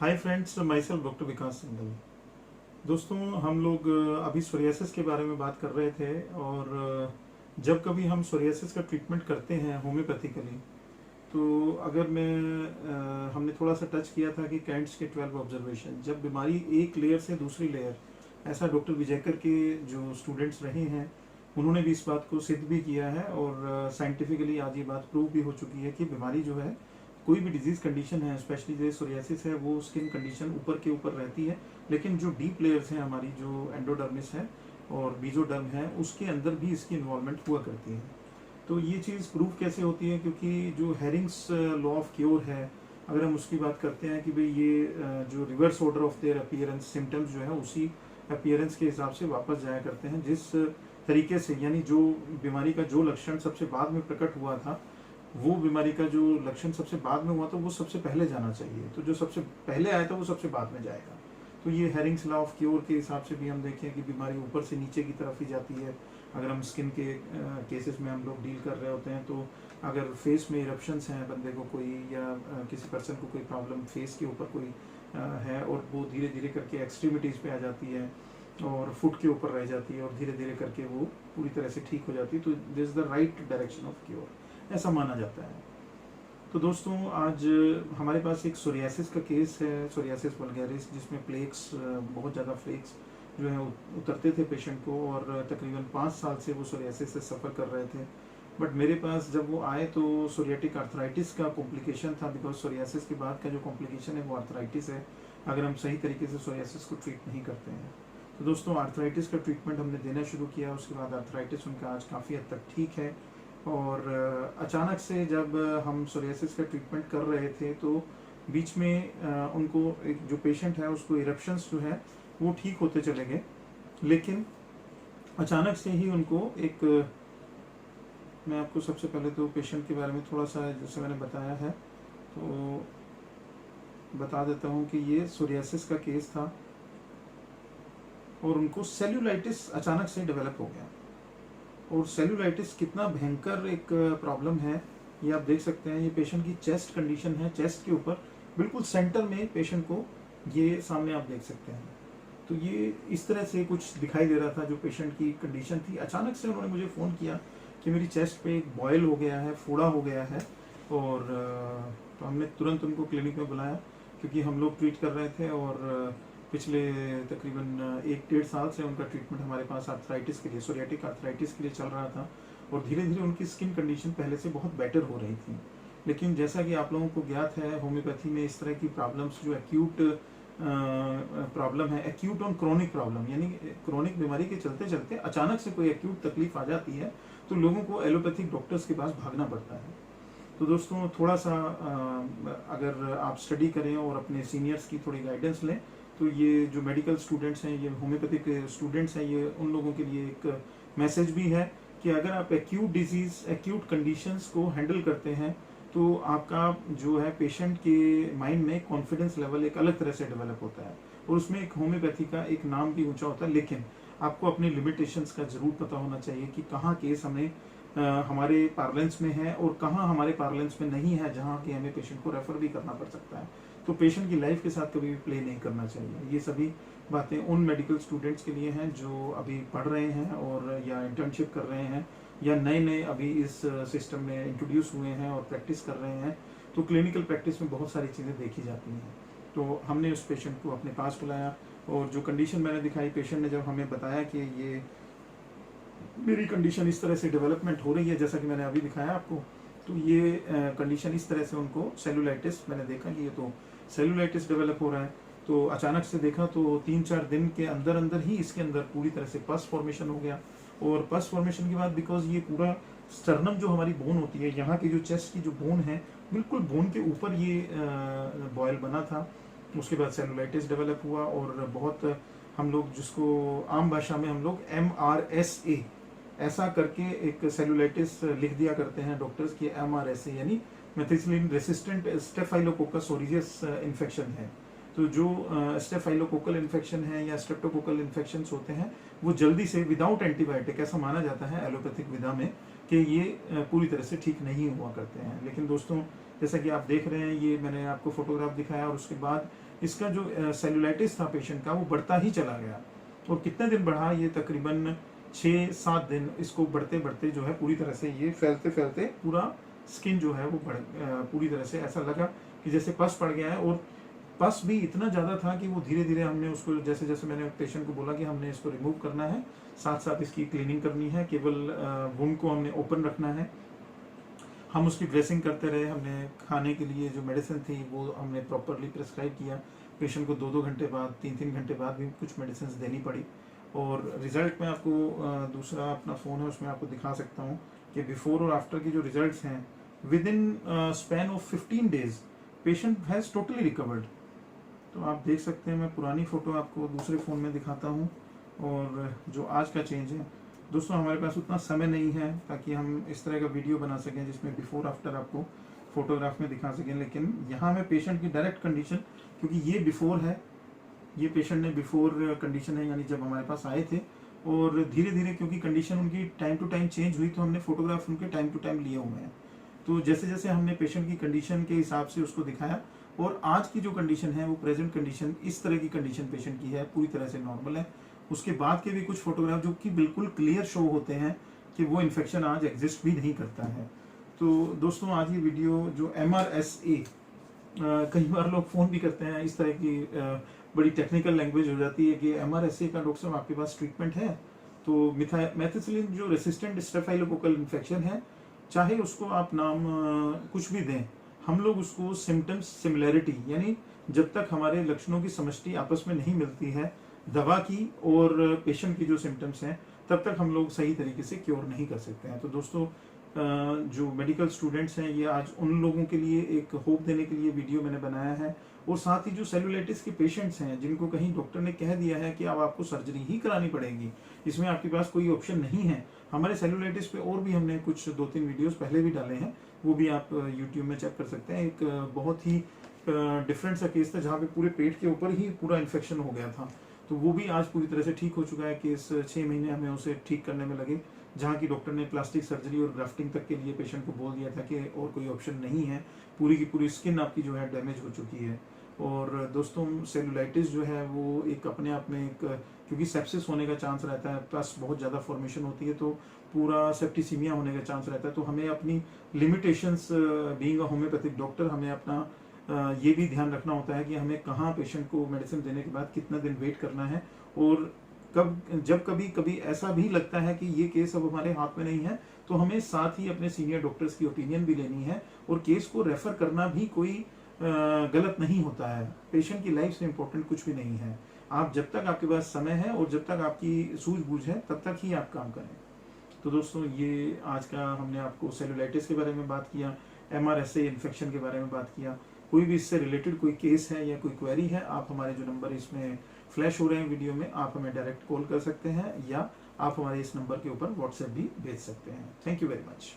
हाय friends, myself doctor Vikas Singhal. दोस्तों, हम लोग अभी सोरियासिस के बारे में बात कर रहे थे और जब कभी हम सोरियासिस का ट्रीटमेंट करते हैं होम्योपैथिकली, तो अगर हमने थोड़ा सा टच किया था कि कैंट्स के 12 ऑब्जर्वेशन, जब बीमारी एक लेयर से दूसरी लेयर, ऐसा डॉक्टर विजयकर के जो स्टूडेंट्स रहे हैं उन्होंने भी इस बात को सिद्ध भी किया है और साइंटिफिकली आज ये बात प्रूव भी हो चुकी है कि बीमारी जो है, कोई भी डिजीज कंडीशन है, स्पेशली जो सोरियासिस है, वो स्किन कंडीशन ऊपर के ऊपर रहती है, लेकिन जो डीप लेयर्स हैं हमारी, जो एंडोडर्मिस है और बीजोडर्म है, उसके अंदर भी इसकी इन्वॉल्वमेंट हुआ करती है। तो ये चीज़ प्रूव कैसे होती है? क्योंकि जो हैरिंग्स लॉ ऑफ क्योर है, अगर हम उसकी बात करते हैं कि भाई ये जो reverse order of their appearance, symptoms जो है उसी अपीयरेंस के हिसाब से वापस जाया करते हैं, जिस तरीके से, यानी जो बीमारी का जो लक्षण सबसे बाद में प्रकट हुआ था, वो बीमारी का जो लक्षण सबसे बाद में हुआ था वो सबसे पहले जाना चाहिए। तो जो सबसे पहले आया था वो सबसे बाद में जाएगा। तो ये हैरिंग्स लॉ ऑफ क्योर के हिसाब से भी हम देखें कि बीमारी ऊपर से नीचे की तरफ ही जाती है। अगर हम स्किन के केसेस में हम लोग डील कर रहे होते हैं, तो अगर फेस में इरप्शंस हैं बंदे को कोई, या किसी पर्सन को कोई प्रॉब्लम फेस के ऊपर कोई है, और वो धीरे धीरे करके एक्सट्रीमिटीज़ पे आ जाती है और फुट के ऊपर रह जाती है और धीरे धीरे करके वो पूरी तरह से ठीक हो जाती है, तो this is the right direction of cure, ऐसा माना जाता है। तो दोस्तों, आज हमारे पास एक सोरियासिस का केस है, सोरियासिस वल्गैरिस, जिसमें प्लेक्स, बहुत ज़्यादा फ्लेक्स जो है उतरते थे पेशेंट को, और तकरीबन 5 साल से वो सोरियासिस से सफ़र कर रहे थे। बट मेरे पास जब वो आए तो सोरियाटिक आर्थराइटिस का कॉम्प्लिकेशन था, बिकॉज सोरियासिस के बाद का जो कॉम्प्लिकेशन है वो आर्थराइटिस है, अगर हम सही तरीके से सोरियासिस को ट्रीट नहीं करते हैं। तो दोस्तों, आर्थराइटिस का ट्रीटमेंट हमने देना शुरू किया, उसके बाद आर्थराइटिस उनका आज काफ़ी हद तक ठीक है। और अचानक से जब हम सोरियासिस का ट्रीटमेंट कर रहे थे, तो बीच में उनको, एक जो पेशेंट है उसको इरप्शंस जो है वो ठीक होते चले गए, लेकिन अचानक से ही उनको एक, मैं आपको सबसे पहले तो पेशेंट के बारे में थोड़ा सा, जैसे मैंने बताया है तो बता देता हूँ कि ये सोरियासिस का केस था और उनको सेल्यूलाइटिस अचानक से डेवलप हो गया। और सेल्यूलाइटिस कितना भयंकर एक प्रॉब्लम है ये आप देख सकते हैं। ये पेशेंट की चेस्ट कंडीशन है, चेस्ट के ऊपर बिल्कुल सेंटर में पेशेंट को, ये सामने आप देख सकते हैं। तो ये इस तरह से कुछ दिखाई दे रहा था जो पेशेंट की कंडीशन थी। अचानक से उन्होंने मुझे फ़ोन किया कि मेरी चेस्ट पे एक बॉयल हो गया है, फोड़ा हो गया है, और तो हमने तुरंत उनको क्लिनिक में बुलाया, क्योंकि हम लोग ट्रीट कर रहे थे और पिछले तकरीबन 1-1.5 साल से उनका ट्रीटमेंट हमारे पास आर्थराइटिस के लिए, सोरियाटिक आर्थराइटिस के लिए चल रहा था, और धीरे धीरे उनकी स्किन कंडीशन पहले से बहुत बेटर हो रही थी। लेकिन जैसा कि आप लोगों को ज्ञात है, होम्योपैथी में इस तरह की प्रॉब्लम्स, जो एक्यूट प्रॉब्लम है, एक्यूट और क्रोनिक प्रॉब्लम, यानी क्रोनिक बीमारी के चलते चलते अचानक से कोई एक्यूट तकलीफ आ जाती है, तो लोगों को एलोपैथिक डॉक्टर्स के पास भागना पड़ता है। तो दोस्तों, थोड़ा सा अगर आप स्टडी करें और अपने सीनियर्स की थोड़ी गाइडेंस लें, तो ये जो मेडिकल स्टूडेंट्स हैं, ये होम्योपैथिक स्टूडेंट्स हैं, ये उन लोगों के लिए एक मैसेज भी है कि अगर आप एक्यूट डिजीज़, एक्यूट कंडीशंस को हैंडल करते हैं, तो आपका जो है पेशेंट के माइंड में कॉन्फिडेंस लेवल एक अलग तरह से डेवलप होता है, और उसमें एक होम्योपैथी का एक नाम भी ऊंचा होता है। लेकिन आपको अपनी लिमिटेशंस का ज़रूर पता होना चाहिए कि कहाँ केस हमें हमारे पार्लेंस में है और कहाँ हमारे पार्लेंस में नहीं है, जहाँ कि हमें पेशेंट को रेफर भी करना पड़ सकता है। तो पेशेंट की लाइफ के साथ कभी भी प्ले नहीं करना चाहिए। ये सभी बातें उन मेडिकल स्टूडेंट्स के लिए हैं जो अभी पढ़ रहे हैं और या इंटर्नशिप कर रहे हैं, या नए नए अभी इस सिस्टम में इंट्रोड्यूस हुए हैं और प्रैक्टिस कर रहे हैं। तो क्लिनिकल प्रैक्टिस में बहुत सारी चीज़ें देखी जाती हैं। तो हमने उस पेशेंट को अपने पास बुलाया, और जो कंडीशन मैंने दिखाई, पेशेंट ने जब हमें बताया कि ये मेरी कंडीशन इस तरह से डेवलपमेंट हो रही है, जैसा कि मैंने अभी दिखाया आपको, तो ये कंडीशन इस तरह से उनको सेलुलाइटिस, मैंने देखा कि ये तो सेलुलाइटिस डेवलप हो रहा है। तो अचानक से देखा तो 3-4 दिन के अंदर अंदर ही इसके अंदर पूरी तरह से पस फॉर्मेशन हो गया। और पस फॉर्मेशन के बाद, बिकॉज ये पूरा स्टर्नम जो हमारी बोन होती है, यहाँ की जो चेस्ट की जो बोन है, बिल्कुल बोन के ऊपर ये बॉयल बना था। उसके बाद सेलुलाइटिस डेवलप हुआ, और बहुत, हम लोग जिसको आम भाषा में हम लोग MRSA ऐसा करके एक सेलुलाइटिस लिख दिया करते हैं डॉक्टर्स की, MRSA यानी मेथिसिलिन रेसिस्टेंट स्टेफाइलोकोकस ऑरिजियस इन्फेक्शन है। तो जो स्टेफाइलोकोकल इन्फेक्शन है या स्ट्रेप्टोकोकल इन्फेक्शन होते हैं, वो जल्दी से विदाउट एंटीबायोटिक, ऐसा माना जाता है एलोपैथिक विधा में, कि ये पूरी तरह से ठीक नहीं हुआ करते हैं। लेकिन दोस्तों, जैसा कि आप देख रहे हैं, ये मैंने आपको फोटोग्राफ दिखाया और उसके बाद इसका जो सेलुलाइटिस था पेशेंट का वो बढ़ता ही चला गया। और कितने दिन बढ़ा, ये तकरीबन 6-7 दिन इसको बढ़ते बढ़ते जो है पूरी तरह से ये फैलते फैलते पूरा स्किन जो है वो पूरी तरह से ऐसा लगा कि जैसे पस पड़ गया है। और पस भी इतना ज़्यादा था कि वो धीरे धीरे हमने उसको, जैसे जैसे मैंने पेशेंट को बोला कि हमने इसको रिमूव करना है, साथ साथ इसकी क्लीनिंग करनी है, केवल वुंड को हमने ओपन रखना है, हम उसकी ड्रेसिंग करते रहे, हमने खाने के लिए जो मेडिसिन थी वो हमने प्रॉपरली प्रिस्क्राइब किया। पेशेंट को 2-2 घंटे बाद, 3-3 घंटे बाद भी कुछ मेडिसिन देनी पड़ी। और रिजल्ट में आपको दूसरा अपना फ़ोन है उसमें आपको दिखा सकता हूँ कि बिफोर और आफ्टर की जो रिजल्ट्स हैं, with in span of 15 days patient has totally recovered. तो आप देख सकते हैं, मैं पुरानी फ़ोटो आपको दूसरे फ़ोन में दिखाता हूँ और जो आज का चेंज है। दोस्तों हमारे पास उतना समय नहीं है ताकि हम इस तरह का वीडियो बना सकें जिसमें बिफोर आफ्टर आपको फोटोग्राफ में दिखा सकें, लेकिन यहाँ मैं पेशेंट की डायरेक्ट कंडीशन, क्योंकि ये बिफोर है, ये पेशेंट ने बिफोर कंडीशन है, यानी जब हमारे पास आए थे, और धीरे धीरे क्योंकि कंडीशन उनकी टाइम टू टाइम चेंज हुई तो हमने फोटोग्राफ उनके टाइम टू टाइम लिए हुए हैं। तो जैसे जैसे हमने पेशेंट की कंडीशन के हिसाब से उसको दिखाया, और आज की जो कंडीशन है वो प्रेजेंट कंडीशन, इस तरह की कंडीशन पेशेंट की है, पूरी तरह से नॉर्मल है। उसके बाद के भी कुछ फोटोग्राफ जो कि बिल्कुल क्लियर शो होते हैं कि वो इन्फेक्शन आज एग्जिस्ट भी नहीं करता है। तो दोस्तों आज ये वीडियो जो MRSA, कई बार लोग फ़ोन भी करते हैं, इस तरह की बड़ी टेक्निकल लैंग्वेज हो जाती है कि MRSA का डॉक्टर साहब आपके पास ट्रीटमेंट है। तो मेथिसिलिन जो रेसिस्टेंट स्टेफाइलोकोकल इन्फेक्शन है, चाहे उसको आप नाम कुछ भी दें, हम लोग उसको सिम्टम्स सिमिलैरिटी, यानी जब तक हमारे लक्षणों की समष्टि आपस में नहीं मिलती है दवा की और पेशेंट की जो सिम्टम्स हैं, तब तक हम लोग सही तरीके से क्योर नहीं कर सकते हैं। तो दोस्तों जो मेडिकल स्टूडेंट्स हैं, ये आज उन लोगों के लिए एक होप देने के लिए वीडियो मैंने बनाया है। और साथ ही जो सेलुलाइटिस के पेशेंट्स हैं जिनको कहीं डॉक्टर ने कह दिया है कि अब आपको सर्जरी ही करानी पड़ेगी, इसमें आपके पास कोई ऑप्शन नहीं है। हमारे सेलुलाइटिस पे और भी हमने कुछ 2-3 वीडियोस पहले भी डाले हैं, वो भी आप यूट्यूब में चेक कर सकते हैं। एक बहुत ही डिफरेंट सा केस था जहाँ पे पूरे पेट के ऊपर ही पूरा इन्फेक्शन हो गया था, तो वो भी आज पूरी तरह से ठीक हो चुका है। केस 6 महीने हमें उसे ठीक करने में लगे, जहाँ की डॉक्टर ने प्लास्टिक सर्जरी और ग्राफ्टिंग तक के लिए पेशेंट को बोल दिया था कि और कोई ऑप्शन नहीं है, पूरी की पूरी स्किन आपकी जो है डैमेज हो चुकी है। और दोस्तों सेलुलाइटिस जो है वो एक अपने आप में एक, क्योंकि सेप्सिस होने का चांस रहता है, प्लस बहुत ज़्यादा फॉर्मेशन होती है, तो पूरा सेप्टिसीमिया होने का चांस रहता है। तो हमें अपनी limitations, being a homeopathic doctor, हमें अपना ये भी ध्यान रखना होता है कि हमें कहाँ पेशेंट को मेडिसिन देने के बाद कितना दिन वेट करना है, और जब कभी कभी ऐसा भी लगता है कि ये केस अब हमारे हाथ में नहीं है, तो हमें साथ ही अपने सीनियर डॉक्टर्स की ओपिनियन भी लेनी है, और केस को रेफर करना भी कोई गलत नहीं होता है। पेशेंट की लाइफ से इम्पोर्टेंट कुछ भी नहीं है। आप जब तक आपके पास समय है और जब तक आपकी सूझबूझ है तब तक ही आप काम करें। तो दोस्तों ये आज का हमने आपको सेलुलाइटिस के बारे में बात किया, MRSA इन्फेक्शन के बारे में बात किया। कोई भी इससे रिलेटेड कोई केस है या कोई क्वेरी है, आप हमारे जो नंबर इसमें फ्लैश हो रहे हैं वीडियो में, आप हमें डायरेक्ट कॉल कर सकते हैं, या आप हमारे इस नंबर के ऊपर व्हाट्सएप भी भेज सकते हैं। Thank you very much.